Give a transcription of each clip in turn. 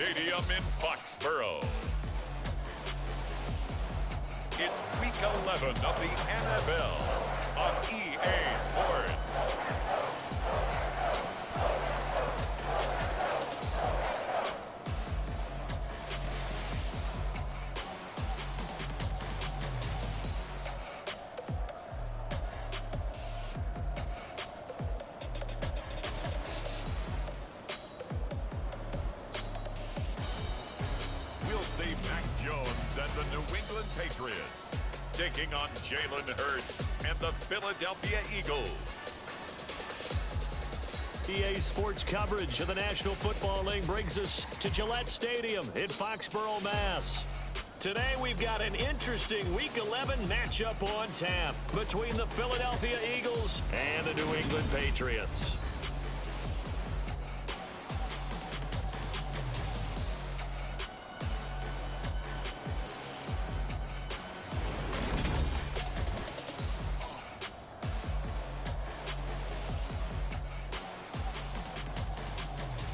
Stadium in Foxborough. It's Week 11 of the NFL on EA Sports. Mac Jones and the New England Patriots taking on Jalen Hurts and the Philadelphia Eagles. EA Sports coverage of the National Football League brings us to Gillette Stadium in Foxborough, Mass. Today we've got an interesting Week 11 matchup on tap between the Philadelphia Eagles and the New England Patriots.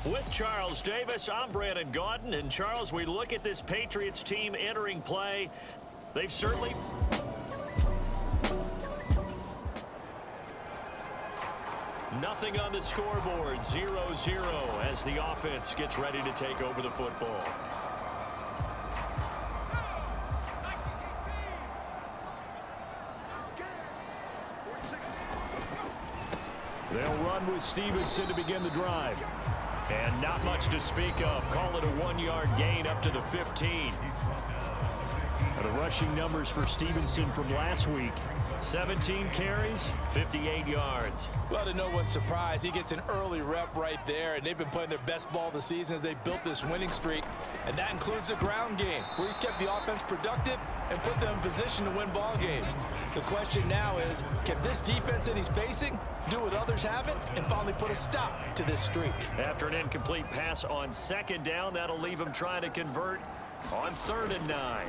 With Charles Davis, I'm Brandon Gaudin. And Charles, we look at this Patriots team entering play. They've certainly... Nothing on the scoreboard, 0-0 as the offense gets ready to take over the football. They'll run with Stevenson to begin the drive. And not much to speak of. Call it a 1-yard gain up to the 15. The rushing numbers for Stevenson from last week. 17 carries, 58 yards. Well, to no one's surprise, he gets an early rep right there, and they've been playing their best ball this season as they built this winning streak. And that includes the ground game, where he's kept the offense productive and put them in position to win ball games. The question now is, can this defense that he's facing do what others haven't and finally put a stop to this streak? After an incomplete pass on second down, that'll leave him trying to convert on 3rd and 9.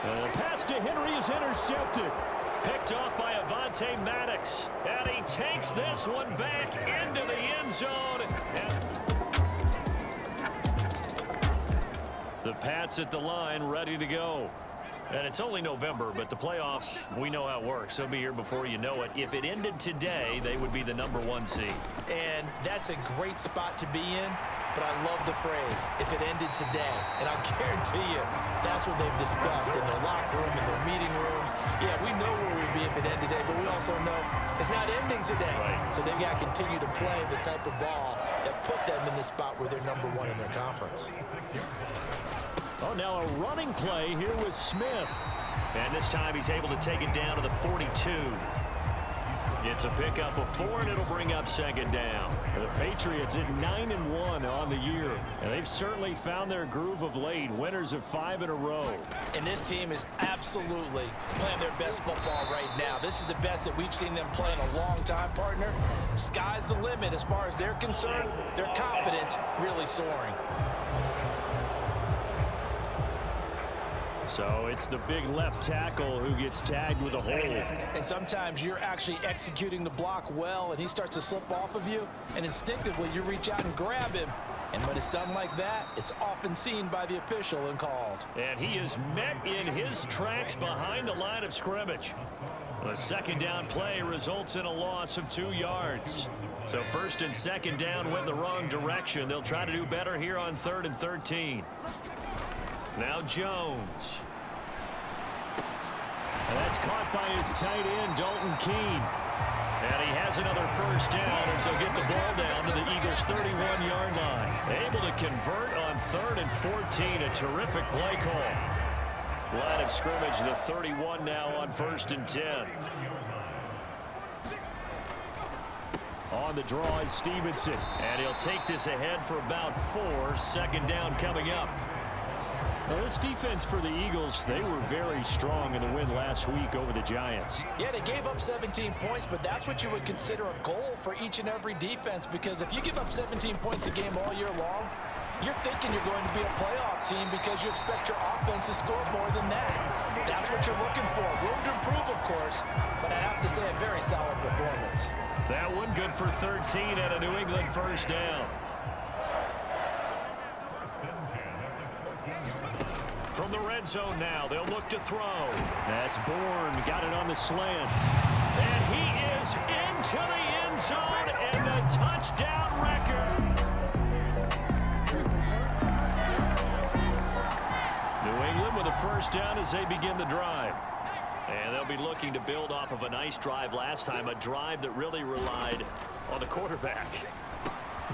The pass to Henry is intercepted. Picked off by Avonte Maddox. And he takes this one back into the end zone. The Pats at the line, ready to go. And it's only November, but the playoffs, we know how it works. They'll be here before you know it. If it ended today, they would be the #1 seed. And that's a great spot to be in, but I love the phrase, if it ended today. And I guarantee you, that's what they've discussed in their locker room, in their meeting rooms. Yeah, we know where we'd be if it ended today, but we also know it's not ending today. Right. So they've got to continue to play the type of ball that put them in the spot where they're #1 in their conference. Oh, now a running play here with Smith. And this time he's able to take it down to the 42. It's a pickup of 4, and it'll bring up 2nd down. The Patriots at 9-1 on the year. And they've certainly found their groove of late. Winners of 5 in a row. And this team is absolutely playing their best football right now. This is the best that we've seen them play in a long time, partner. Sky's the limit as far as they're concerned. Their confidence really soaring. So it's the big left tackle who gets tagged with a hold. And sometimes you're actually executing the block well, and he starts to slip off of you, and instinctively you reach out and grab him. And when it's done like that, it's often seen by the official and called. And he is met in his tracks behind the line of scrimmage. The 2nd down play results in a loss of 2 yards. So 1st and 2nd down went the wrong direction. They'll try to do better here on 3rd and 13. Now Jones. And that's caught by his tight end, Dalton Keene. And he has another 1st down as they'll get the ball down to the Eagles' 31-yard line. Able to convert on 3rd and 14. A terrific play call. Line of scrimmage, the 31 now on 1st and 10. On the draw is Stevenson. And he'll take this ahead for about 4. 2nd down coming up. Now, this defense for the Eagles, they were very strong in the win last week over the Giants. Yeah, they gave up 17 points, but that's what you would consider a goal for each and every defense, because if you give up 17 points a game all year long, you're thinking you're going to be a playoff team because you expect your offense to score more than that. That's what you're looking for. Room to improve, of course, but I have to say a very solid performance. That one good for 13 and a New England 1st down. zone now. They'll look to throw. That's Bourne. Got it on the slant. And he is into the end zone and the touchdown record. New England with a first down as they begin the drive. And they'll be looking to build off of a nice drive last time, a drive that really relied on the quarterback.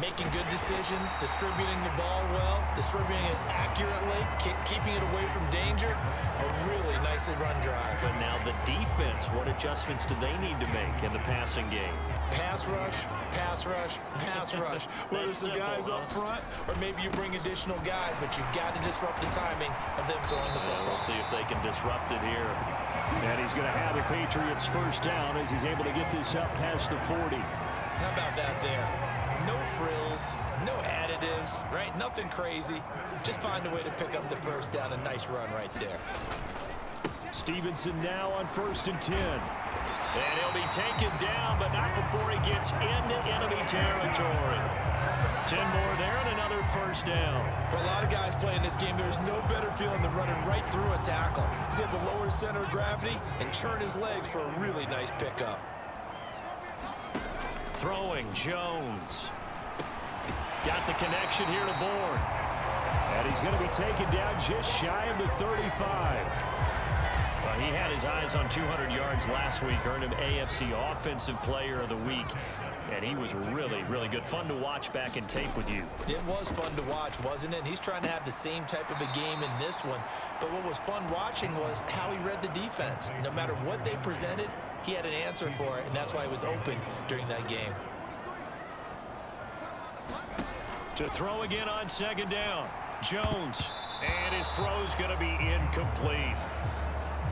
Making good decisions, distributing the ball well, distributing it accurately, keeping it away from danger. A really nicely run drive. But now the defense, what adjustments do they need to make in the passing game? Pass rush, pass rush, pass rush. Whether it's the guys up front or maybe you bring additional guys, but you've got to disrupt the timing of them throwing the football. We'll see if they can disrupt it here. And he's going to have the Patriots first down as he's able to get this up past the 40. How about that there? No frills, no additives, right? Nothing crazy. Just find a way to pick up the first down. A nice run right there. Stevenson now on 1st and 10. And he'll be taken down, but not before he gets into enemy territory. 10 more there and another first down. For a lot of guys playing this game, there's no better feeling than running right through a tackle. He's able to lower his center of gravity and churn his legs for a really nice pickup. Throwing, Jones. Got the connection here to Bourne. And he's going to be taken down just shy of the 35. Well, he had his eyes on 200 yards last week, earned him AFC Offensive Player of the Week. And he was really, really good. Fun to watch back in tape with you. It was fun to watch, wasn't it? And he's trying to have the same type of a game in this one. But what was fun watching was how he read the defense. No matter what they presented, he had an answer for it, and that's why he was open during that game. To throw again on 2nd down. Jones. And his throw's going to be incomplete.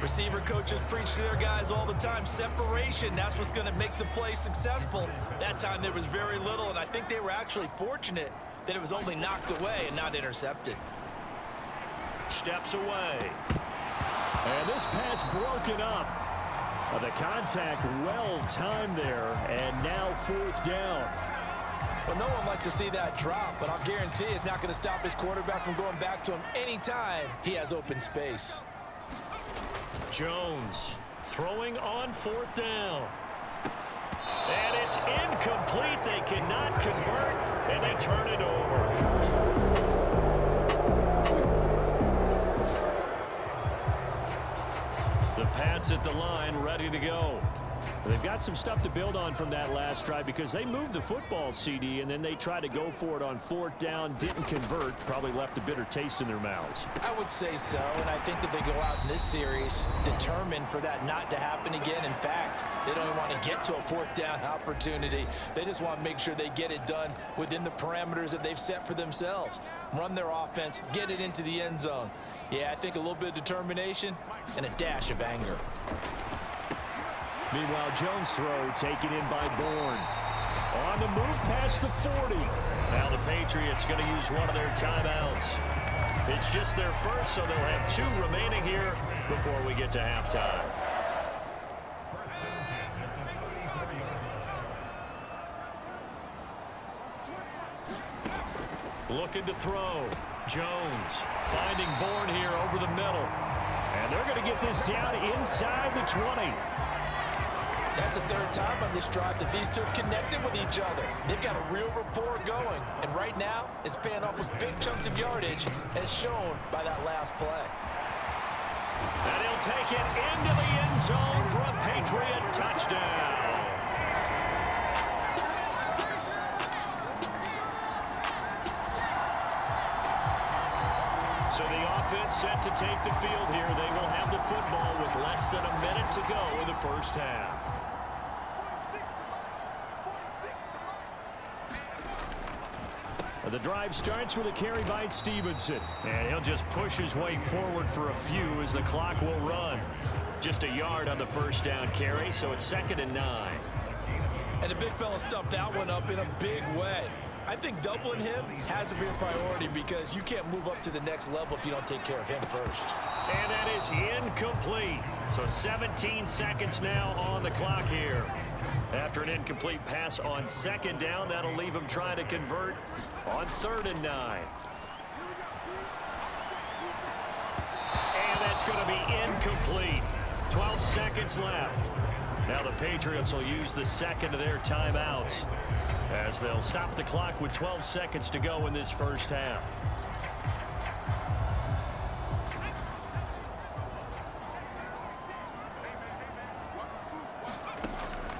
Receiver coaches preach to their guys all the time. Separation, that's what's going to make the play successful. That time there was very little, and I think they were actually fortunate that it was only knocked away and not intercepted. Steps away. And this pass broken up. The contact well timed there, and now 4th down. Well, no one likes to see that drop, but I'll guarantee it's not going to stop his quarterback from going back to him anytime he has open space. Jones throwing on 4th down. And it's incomplete. They cannot convert, and they turn it over. The Pats at the line, ready to go. They've got some stuff to build on from that last drive because they moved the football, CD, and then they tried to go for it on 4th down, didn't convert, probably left a bitter taste in their mouths. I would say so, and I think that they go out in this series determined for that not to happen again. In fact, they don't even want to get to a 4th down opportunity. They just want to make sure they get it done within the parameters that they've set for themselves. Run their offense, get it into the end zone. Yeah, I think a little bit of determination and a dash of anger. Meanwhile, Jones' throw taken in by Bourne. On the move past the 40. Now the Patriots going to use one of their timeouts. It's just their first, so they'll have 2 remaining here before we get to halftime. Looking to throw. Jones finding Bourne here over the middle. And they're going to get this down inside the 20. That's the 3rd time on this drive that these two have connected with each other. They've got a real rapport going. And right now, it's paying off with big chunks of yardage, as shown by that last play. And he'll take it into the end zone for a Patriot touchdown. So the offense set to take the field here. They will have the football with less than a minute to go in the first half. The drive starts with a carry by Stevenson. And he'll just push his way forward for a few as the clock will run. Just a yard on the first down carry, so it's 2nd and 9. And the big fella stuffed that one up in a big way. I think doubling him has to be a priority because you can't move up to the next level if you don't take care of him first. And that is incomplete. So 17 seconds now on the clock here. After an incomplete pass on 2nd down, that'll leave him trying to convert on 3rd and 9. And that's going to be incomplete. 12 seconds left. Now the Patriots will use the second of their timeouts as they'll stop the clock with 12 seconds to go in this first half.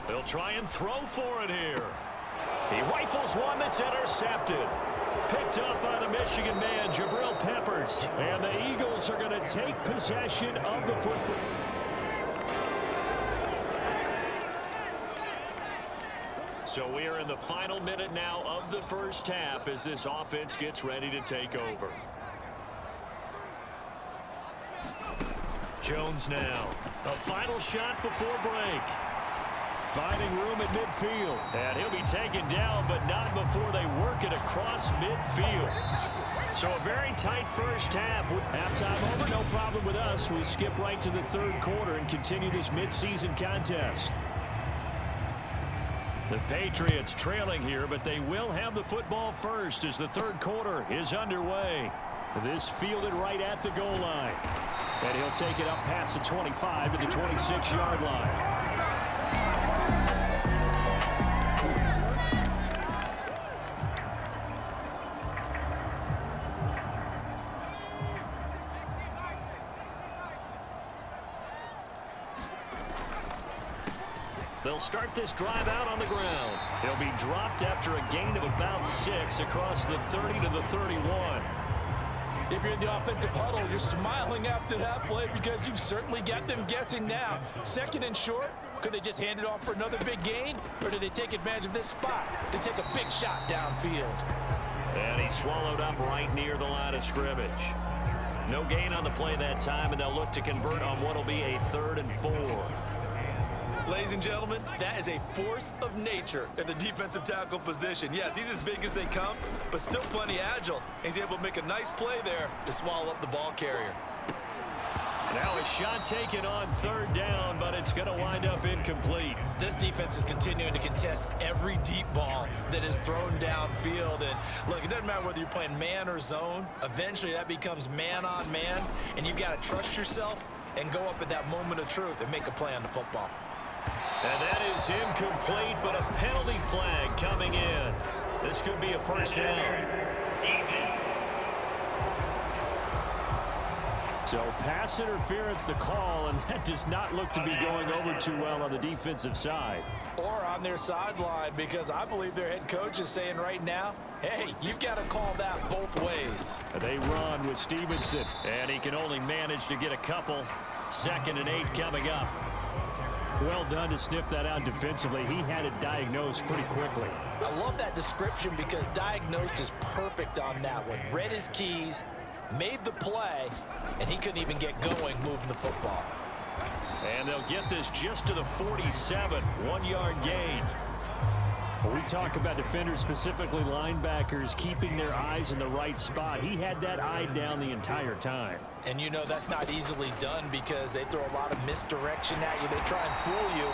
They'll try and throw for it here. He rifles one that's intercepted. Picked up by the Michigan man, Jabril Peppers. And the Eagles are going to take possession of the football. So we are in the final minute now of the first half as this offense gets ready to take over. Jones now. A final shot before break. Finding room at midfield. And he'll be taken down, but not before they work it across midfield. So a very tight first half. Halftime over, no problem with us. We skip right to the third quarter and continue this midseason contest. The Patriots trailing here, but they will have the football first as the third quarter is underway. This fielded right at the goal line. And he'll take it up past the 25 to the 26-yard line. They'll start this drive out on the ground. He'll be dropped after a gain of about 6 across the 30 to the 31. If you're in the offensive huddle, you're smiling after that play because you've certainly got them guessing now. Second and short, could they just hand it off for another big gain? Or do they take advantage of this spot to take a big shot downfield? And he's swallowed up right near the line of scrimmage. No gain on the play that time, and they'll look to convert on what will be a 3rd and 4. Ladies and gentlemen, that is a force of nature at the defensive tackle position. Yes, he's as big as they come, but still plenty agile. He's able to make a nice play there to swallow up the ball carrier. Now a shot taken on 3rd down, but it's going to wind up incomplete. This defense is continuing to contest every deep ball that is thrown downfield. And look, it doesn't matter whether you're playing man or zone. Eventually that becomes man on man, and you've got to trust yourself and go up at that moment of truth and make a play on the football. And that is incomplete, but a penalty flag coming in. This could be a first down. So pass interference the call, and that does not look to be going over too well on the defensive side. Or on their sideline, because I believe their head coach is saying right now, hey, you've got to call that both ways. They run with Stevenson. And he can only manage to get a couple. 2nd and 8 coming up. Well done to sniff that out defensively. He had it diagnosed pretty quickly. I love that description because diagnosed is perfect on that one. Read his keys, made the play, and he couldn't even get going moving the football. And they'll get this just to the 47, 1-yard gain. When we talk about defenders, specifically linebackers, keeping their eyes in the right spot, he had that eye down the entire time. And you know that's not easily done because they throw a lot of misdirection at you. They try and fool you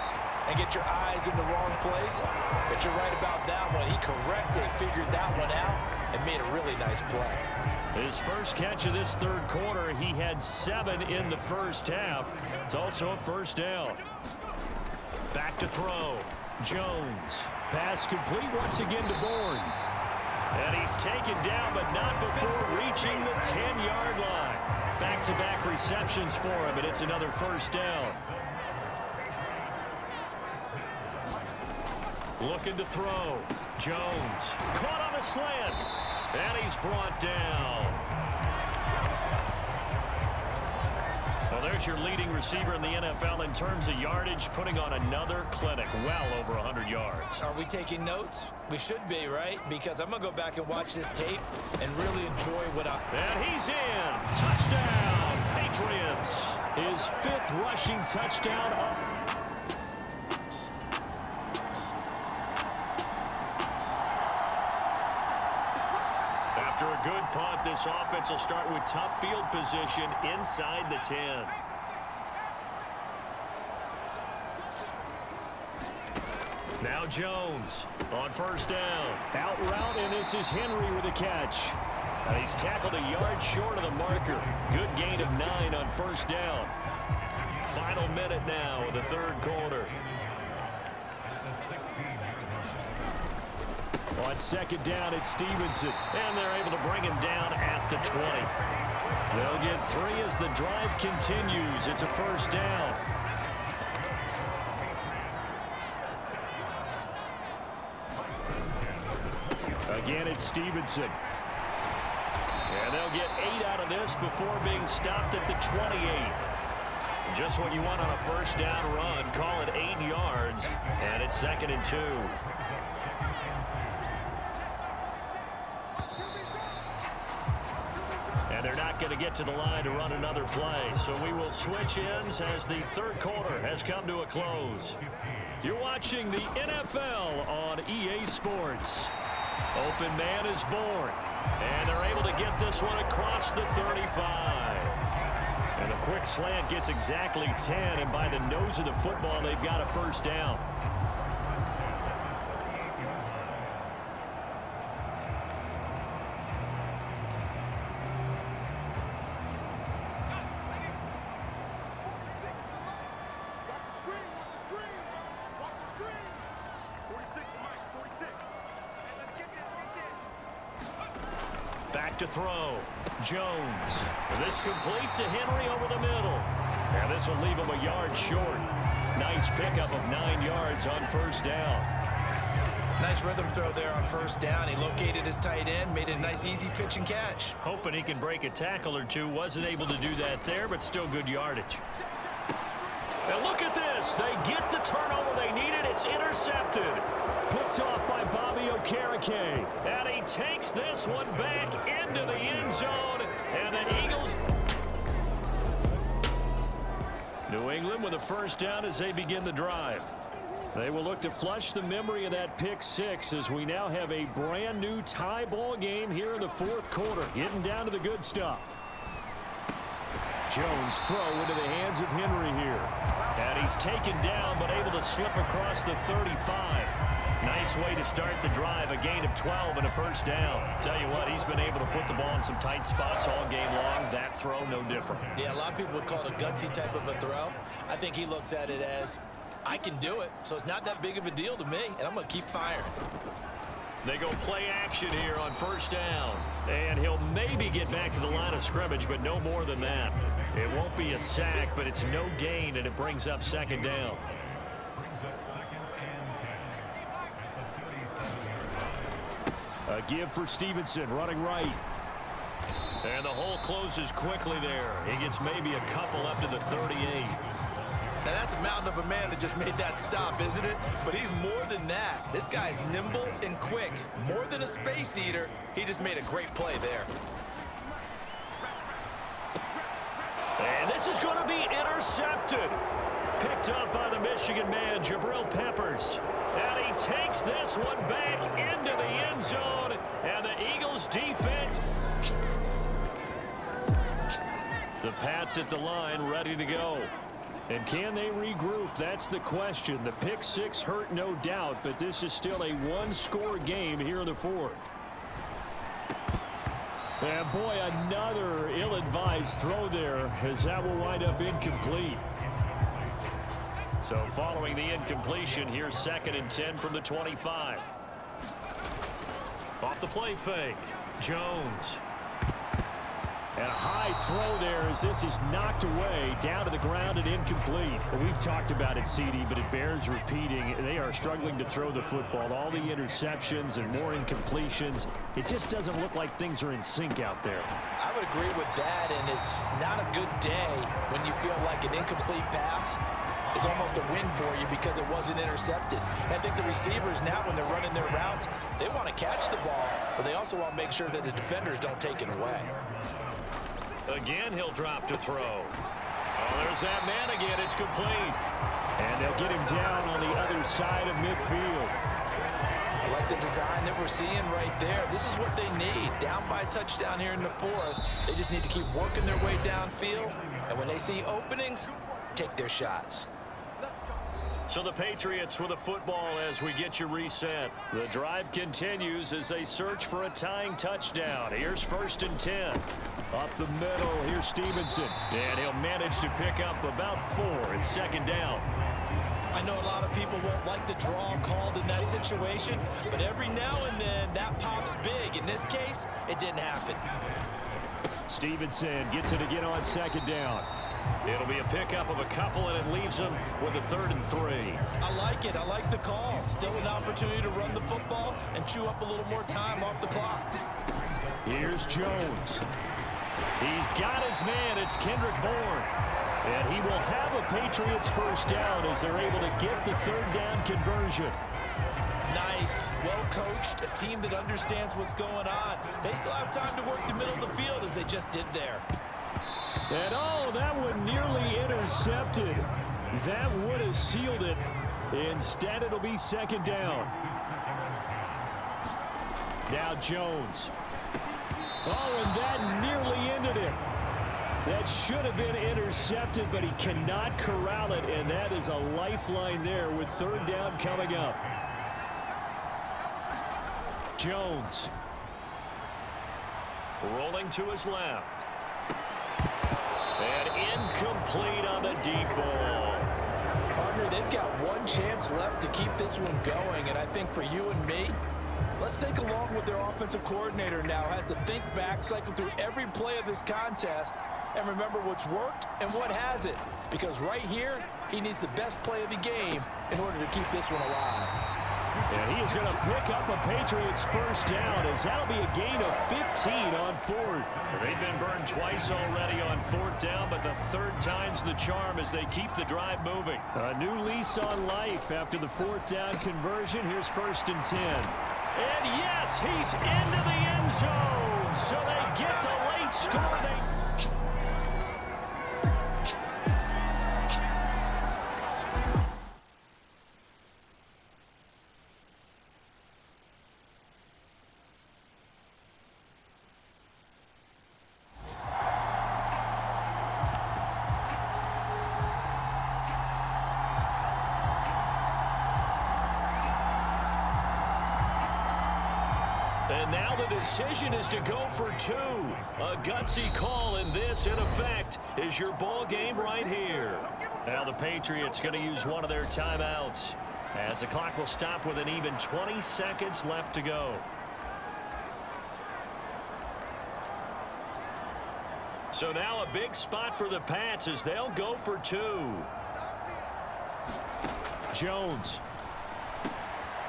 and get your eyes in the wrong place. But you're right about that one. He correctly figured that one out and made a really nice play. His first catch of this third quarter, he had 7 in the first half. It's also a first down. Back to throw. Jones. Pass complete once again to Bourne. And he's taken down, but not before reaching the 10-yard line. Back-to-back receptions for him, and it's another first down. Looking to throw. Jones. Caught on a slant. And he's brought down. Well, there's your leading receiver in the NFL in terms of yardage, putting on another clinic, well over 100 yards. Are we taking notes? We should be, right? Because I'm going to go back and watch this tape and really enjoy what And he's in. Touchdown, Patriots. His 5th rushing touchdown. After a good punt, this offense will start with tough field position inside the 10. Now Jones on first down. Out route, and this is Henry with a catch. And he's tackled a yard short of the marker. Good gain of 9 on first down. Final minute now of the third quarter. On second down, it's Stevenson. And they're able to bring him down at the 20. They'll get 3 as the drive continues. It's a first down. Again, it's Stevenson. And they'll get 8 out of this before being stopped at the 28. Just what you want on a first down run. Call it 8 yards. And it's 2nd and 2. And they're not going to get to the line to run another play. So we will switch ends as the third quarter has come to a close. You're watching the NFL on EA Sports. Open man is born. And they're able to get this one across the 35. And the quick slant gets exactly 10. And by the nose of the football, they've got a first down. Back to throw. Jones. This complete to Henry over the middle. And this will leave him a yard short. Nice pickup of 9 yards on first down. Nice rhythm throw there on first down. He located his tight end, made a nice easy pitch and catch. Hoping he can break a tackle or two. Wasn't able to do that there, but still good yardage. And look at this. They get the turnover they needed. It's intercepted. Picked off by Bobby Okereke. And he takes this one back into the end zone. And the Eagles. New England with a first down as they begin the drive. They will look to flush the memory of that pick 6 as we now have a brand new tie ball game here in the fourth quarter. Getting down to the good stuff. Jones throw into the hands of Henry here. And he's taken down but able to slip across the 35. Nice way to start the drive. A gain of 12 and a first down. Tell you what, he's been able to put the ball in some tight spots all game long. That throw, no different. Yeah, a lot of people would call it a gutsy type of a throw. I think he looks at it as, I can do it, so it's not that big of a deal to me, and I'm going to keep firing. They go play action here on first down. And he'll maybe get back to the line of scrimmage, but no more than that. It won't be a sack, but it's no gain, and it brings up second down. A give for Stevenson, running right. And the hole closes quickly there. He gets maybe a couple up to the 38. Now, that's a mountain of a man that just made that stop, isn't it? But he's more than that. This guy's nimble and quick. More than a space eater, he just made a great play there. And this is going to be intercepted. Picked up by the Michigan man, Jabril Peppers. And he takes this one back into the end zone. And the Eagles defense. The Pats at the line, ready to go. And can they regroup? That's the question. The pick 6 hurt, no doubt, but this is still a one-score game here in the fourth. And boy, another ill-advised throw there, as that will wind up incomplete. So following the incompletion, here's 2nd and 10 from the 25. Off the play fake, Jones. And a high throw there as this is knocked away, down to the ground and incomplete. We've talked about it, CD, but it bears repeating. They are struggling to throw the football. All the interceptions and more incompletions. It just doesn't look like things are in sync out there. I would agree with that, and it's not a good day when you feel like an incomplete pass is almost a win for you because it wasn't intercepted. And I think the receivers now, when they're running their routes, they want to catch the ball, but they also want to make sure that the defenders don't take it away. Again, he'll drop to throw. Oh, there's that man again. It's complete. And they'll get him down on the other side of midfield. I like the design that we're seeing right there. This is what they need. Down by a touchdown here in the fourth. They just need to keep working their way downfield. And when they see openings, take their shots. So the Patriots with a football as we get you reset. The drive continues as they search for a tying touchdown. Here's 1st and 10. Up the middle, here's Stevenson. And he'll manage to pick up about 4. It's 2nd down. I know a lot of people won't like the draw called in that situation, but every now and then that pops big. In this case, it didn't happen. Stevenson gets it again on 2nd down. It'll be a pickup of a couple, and it leaves them with a 3rd and 3. I like it. I like the call. Still an opportunity to run the football and chew up a little more time off the clock. Here's Jones. He's got his man. It's Kendrick Bourne. And he will have a Patriots 1st down as they're able to get the 3rd down conversion. Nice. Well coached. A team that understands what's going on. They still have time to work the middle of the field as they just did there. And oh, that one nearly intercepted. That would have sealed it. Instead, it'll be 2nd down. Now Jones. Oh, and that nearly ended it. That should have been intercepted, but he cannot corral it, and that is a lifeline there with 3rd down coming up. Jones. Rolling to his left. And incomplete on the deep ball. Partner, they've got one chance left to keep this one going, and I think for you and me, let's think along with their offensive coordinator now. Has to think back, cycle through every play of this contest, and remember what's worked and what hasn't. Because right here, he needs the best play of the game in order to keep this one alive. And he is going to pick up a Patriots 1st down as that'll be a gain of 15 on 4th. They've been burned twice already on 4th down, but the 3rd time's the charm as they keep the drive moving. A new lease on life after the 4th down conversion. Here's 1st and 10. And yes, he's into the end zone. So they get the late score. And now the decision is to go for 2. A gutsy call, and this, in effect, is your ball game right here. Now the Patriots going to use one of their timeouts as the clock will stop with an even 20 seconds left to go. So now a big spot for the Pats as they'll go for 2. Jones.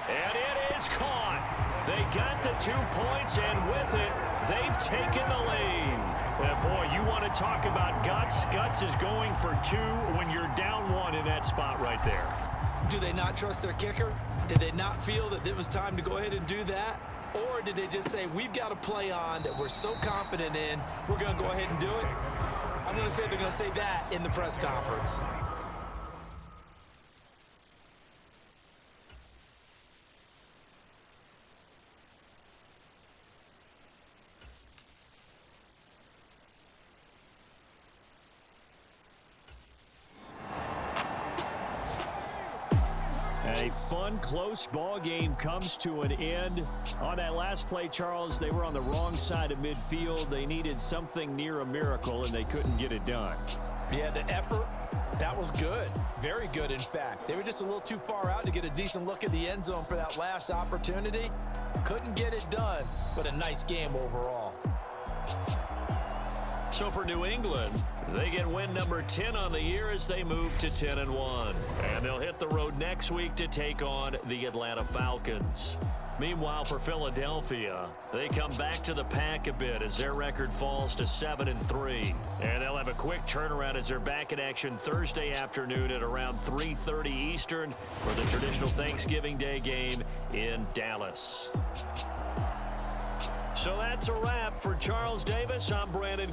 And it is caught. They got the 2 points, and with it, they've taken the lead. And boy, you want to talk about guts. Guts is going for 2 when you're down 1 in that spot right there. Do they not trust their kicker? Did they not feel that it was time to go ahead and do that? Or did they just say, we've got a play on that we're so confident in, we're going to go ahead and do it? I'm going to say they're going to say that in the press conference. A fun, close ball game comes to an end. On that last play, Charles, they were on the wrong side of midfield. They needed something near a miracle, and they couldn't get it done. Yeah, the effort, that was good. Very good, in fact. They were just a little too far out to get a decent look at the end zone for that last opportunity. Couldn't get it done, but a nice game overall. So for New England, they get win number 10 on the year as they move to 10-1. And they'll hit the road next week to take on the Atlanta Falcons. Meanwhile, for Philadelphia, they come back to the pack a bit as their record falls to 7-3. And they'll have a quick turnaround as they're back in action Thursday afternoon at around 3:30 Eastern for the traditional Thanksgiving Day game in Dallas. So that's a wrap for Charles Davis. I'm Brandon